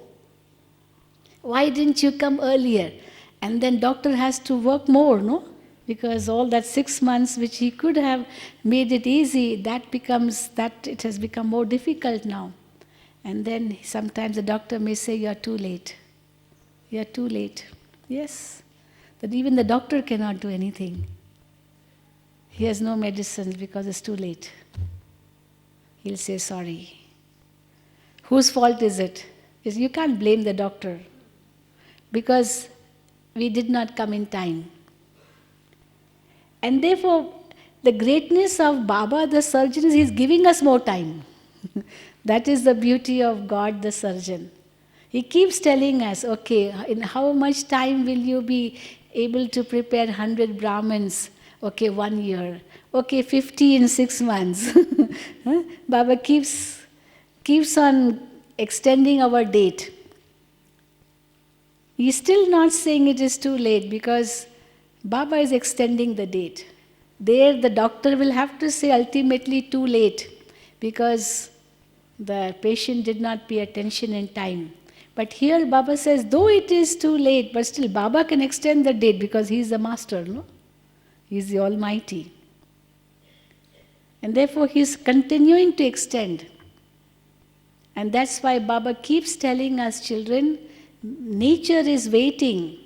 Why didn't you come earlier? And then doctor has to work more, no? Because all that 6 months which he could have made it easy, it has become more difficult now. And then sometimes the doctor may say, you're too late. You're too late. Yes. But even the doctor cannot do anything. He has no medicines because it's too late. He'll say, sorry. Whose fault is it? You can't blame the doctor because we did not come in time. And therefore, the greatness of Baba, the surgeon, is he's giving us more time. That is the beauty of God, the surgeon. He keeps telling us, okay, in how much time will you be able to prepare 100 Brahmins? Okay, 1 year. Okay, 50 in 6 months. Baba keeps on extending our date. He's still not saying it is too late because Baba is extending the date. There the doctor will have to say ultimately too late because the patient did not pay attention in time. But here Baba says, though it is too late, but still Baba can extend the date because he is the master, no? He is the Almighty. And therefore he is continuing to extend. And that's why Baba keeps telling us, children, nature is waiting.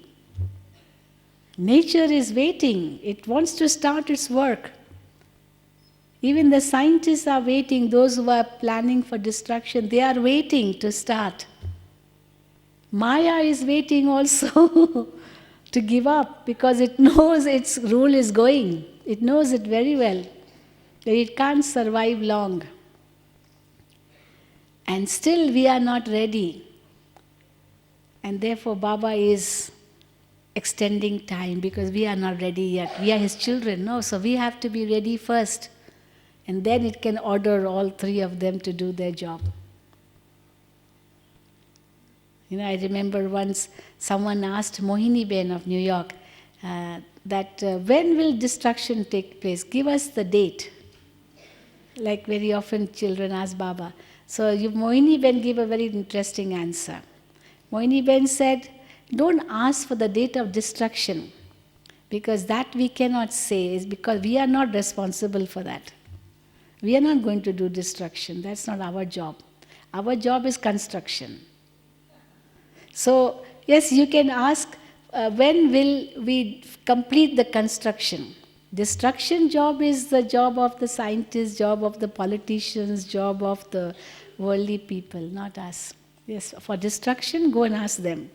Nature is waiting. It wants to start its work. Even the scientists are waiting. Those who are planning for destruction, they are waiting to start. Maya is waiting also to give up because it knows its rule is going. It knows it very well, that it can't survive long. And still we are not ready. And therefore Baba is extending time because we are not ready yet. We are his children, no? So we have to be ready first. And then it can order all three of them to do their job. I remember once someone asked Mohini Ben of New York that when will destruction take place? Give us the date. Like very often children ask Baba. So Mohini Ben gave a very interesting answer. Mohini Ben said, don't ask for the date of destruction, because that we cannot say, is because we are not responsible for that. We are not going to do destruction. That's not our job. Our job is construction. So, yes, you can ask, when will we complete the construction? Destruction job is the job of the scientists, job of the politicians, job of the worldly people, not us. Yes, for destruction, go and ask them.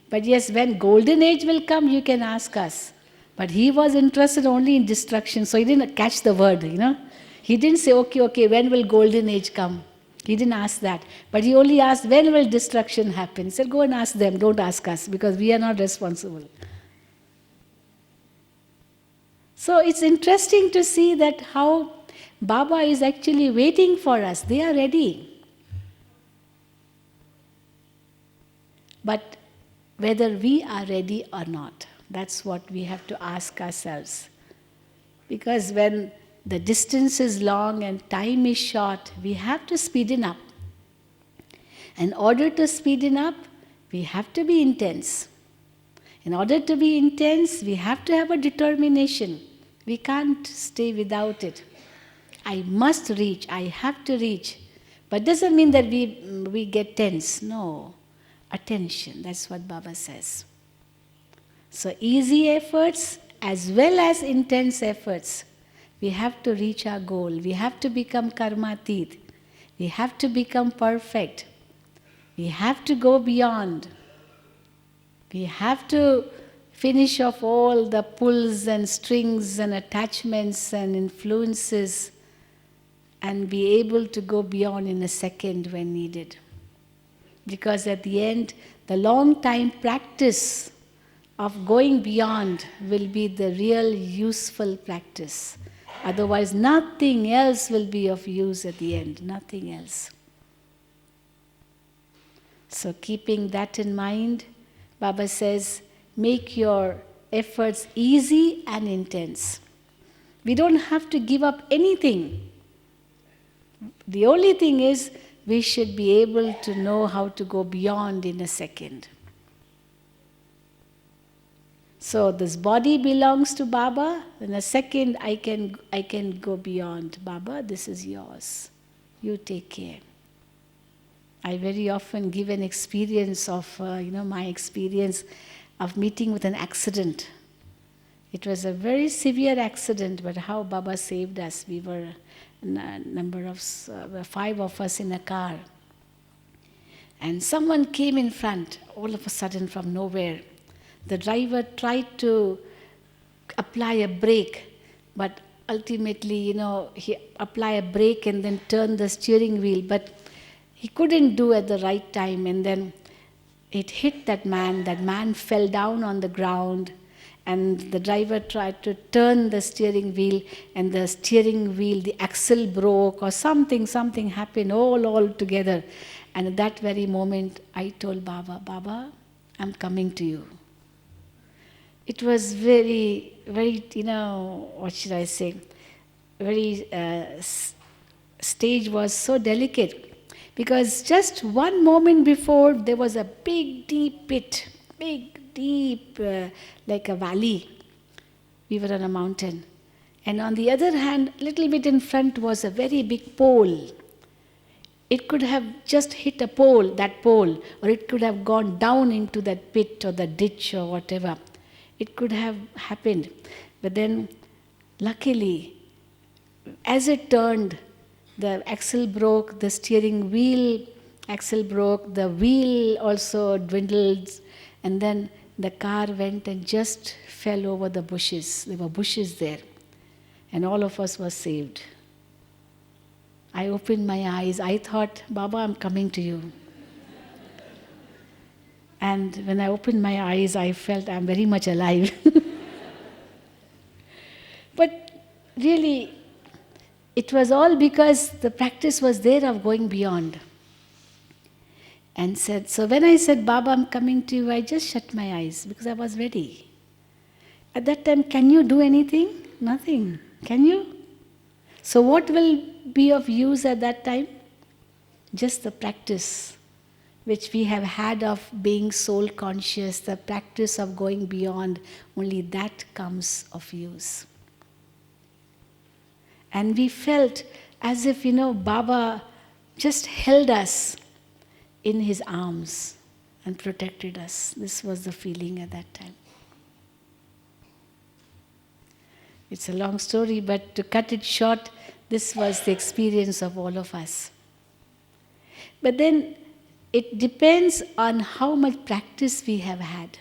But yes, when golden age will come, you can ask us. But he was interested only in destruction, so he didn't catch the word, He didn't say, okay, when will golden age come? He didn't ask that. But he only asked, when will destruction happen? He said, go and ask them, don't ask us, because we are not responsible. So it's interesting to see that how Baba is actually waiting for us. They are ready. But whether we are ready or not, that's what we have to ask ourselves. Because when the distance is long and time is short, we have to speeden up. In order to speeden up, we have to be intense. In order to be intense, we have to have a determination. We can't stay without it. I must reach, I have to reach. But doesn't mean that we get tense. No. Attention, that's what Baba says. So easy efforts as well as intense efforts. We have to reach our goal. We have to become karmatit. We have to become perfect. We have to go beyond. We have to finish off all the pulls and strings and attachments and influences and be able to go beyond in a second when needed. Because at the end, the long time practice of going beyond will be the real useful practice. Otherwise, nothing else will be of use at the end, nothing else. So keeping that in mind, Baba says, make your efforts easy and intense. We don't have to give up anything. The only thing is, we should be able to know how to go beyond in a second. So this body belongs to Baba. In a second, I can go beyond. Baba, this is yours. You take care. I very often give an experience of, my experience of meeting with an accident. It was a very severe accident, but how Baba saved us. We were a number of 5 of us in a car. And someone came in front, all of a sudden from nowhere. The driver tried to apply a brake, but ultimately, he applied a brake and then turned the steering wheel, but he couldn't do at the right time, and then it hit that man fell down on the ground, and the driver tried to turn the steering wheel, and the steering wheel, the axle broke, or something happened all together. And at that very moment, I told Baba, Baba, I'm coming to you. It was very, very, what should I say, very, stage was so delicate. Because just one moment before, there was a big, deep pit, like a valley. We were on a mountain. And on the other hand, a little bit in front was a very big pole. It could have just hit that pole, or it could have gone down into that pit or the ditch or whatever. It could have happened. But then, luckily, as it turned, the axle broke, the steering wheel axle broke, the wheel also dwindled, and then the car went and just fell over the bushes. There were bushes there, and all of us were saved. I opened my eyes. I thought, Baba, I'm coming to you. And when I opened my eyes, I felt I'm very much alive. But really, it was all because the practice was there of going beyond. And said, so when I said, Baba, I'm coming to you, I just shut my eyes because I was ready. At that time, can you do anything? Nothing. Can you? So what will be of use at that time? Just the practice which we have had of being soul conscious, the practice of going beyond, only that comes of use. And we felt as if, Baba just held us in his arms and protected us. This was the feeling at that time. It's a long story, but to cut it short, this was the experience of all of us. But then it depends on how much practice we have had.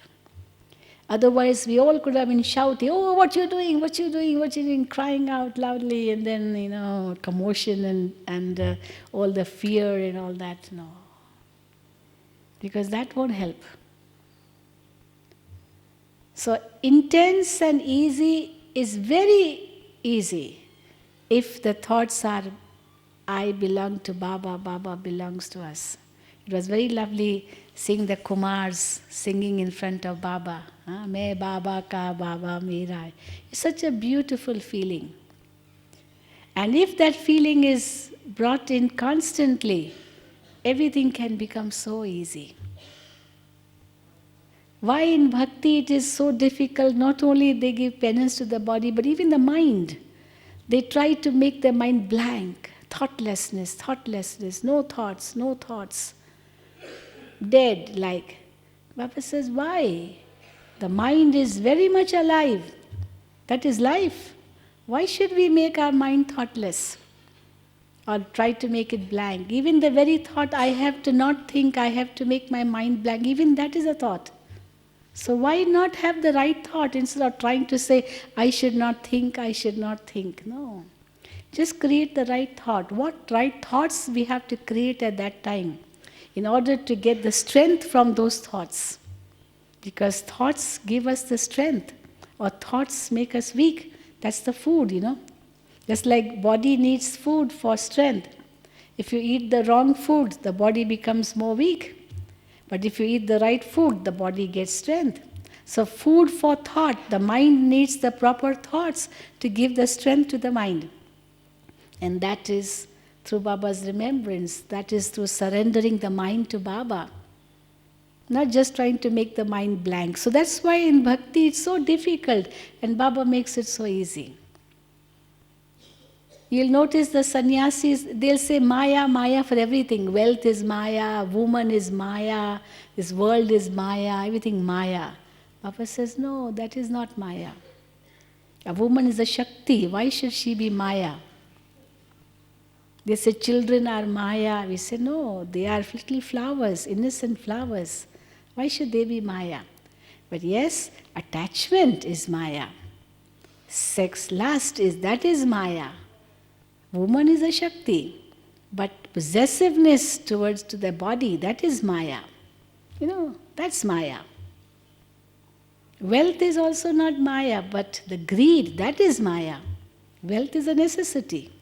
Otherwise, we all could have been shouting, oh, what you doing, what you doing, what you doing, crying out loudly, and then, commotion and all the fear and all that. No. Because that won't help. So intense and easy is very easy if the thoughts are, I belong to Baba, Baba belongs to us. It was very lovely seeing the Kumars singing in front of Baba. Main Baba ka Baba mera. It's such a beautiful feeling. And if that feeling is brought in constantly, everything can become so easy. Why in bhakti it is so difficult? Not only they give penance to the body, but even the mind. They try to make the mind blank. Thoughtlessness, no thoughts. Dead, like. Baba says, why? The mind is very much alive. That is life. Why should we make our mind thoughtless? Or try to make it blank. Even the very thought, I have to not think, I have to make my mind blank, even that is a thought. So why not have the right thought instead of trying to say, I should not think. No. Just create the right thought. What right thoughts we have to create at that time in order to get the strength from those thoughts. Because thoughts give us the strength, or thoughts make us weak. That's the food, Just like body needs food for strength. If you eat the wrong food, the body becomes more weak. But if you eat the right food, the body gets strength. So food for thought, the mind needs the proper thoughts to give the strength to the mind. And that is through Baba's remembrance, that is through surrendering the mind to Baba. Not just trying to make the mind blank. So that's why in bhakti it's so difficult and Baba makes it so easy. You'll notice the sannyasis, they'll say Maya for everything. Wealth is Maya, woman is Maya, this world is Maya, everything Maya. Baba says, no, that is not Maya. A woman is a Shakti. Why should she be Maya? They say children are Maya. We say, no, they are little flowers, innocent flowers. Why should they be Maya? But yes, attachment is Maya. Sex, lust that is Maya. Woman is a Shakti, but possessiveness towards to the body, that is Maya. That's Maya. Wealth is also not Maya, but the greed, that is Maya. Wealth is a necessity.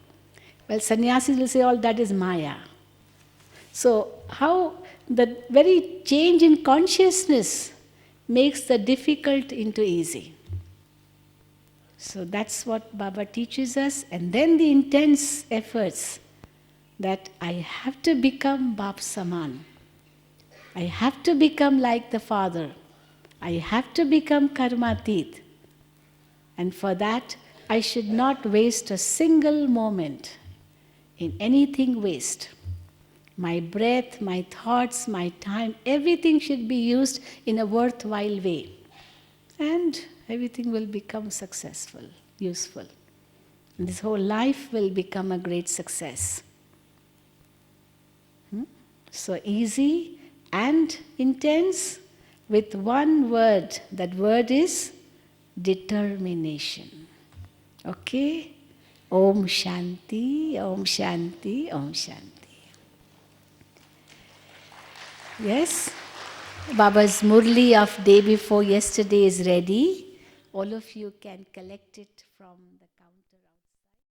Well, sannyasis will say all that is Maya. So how the very change in consciousness makes the difficult into easy. So that's what Baba teaches us. And then the intense efforts that I have to become Bap Saman. I have to become like the Father. I have to become Karmatit. And for that, I should not waste a single moment in anything waste. My breath, my thoughts, my time, everything should be used in a worthwhile way. And everything will become successful, useful. And this whole life will become a great success. So easy and intense with one word. That word is determination. Okay? Om Shanti, Om Shanti, Om Shanti. Yes? Baba's Murli of day before yesterday is ready. All of you can collect it from the counter.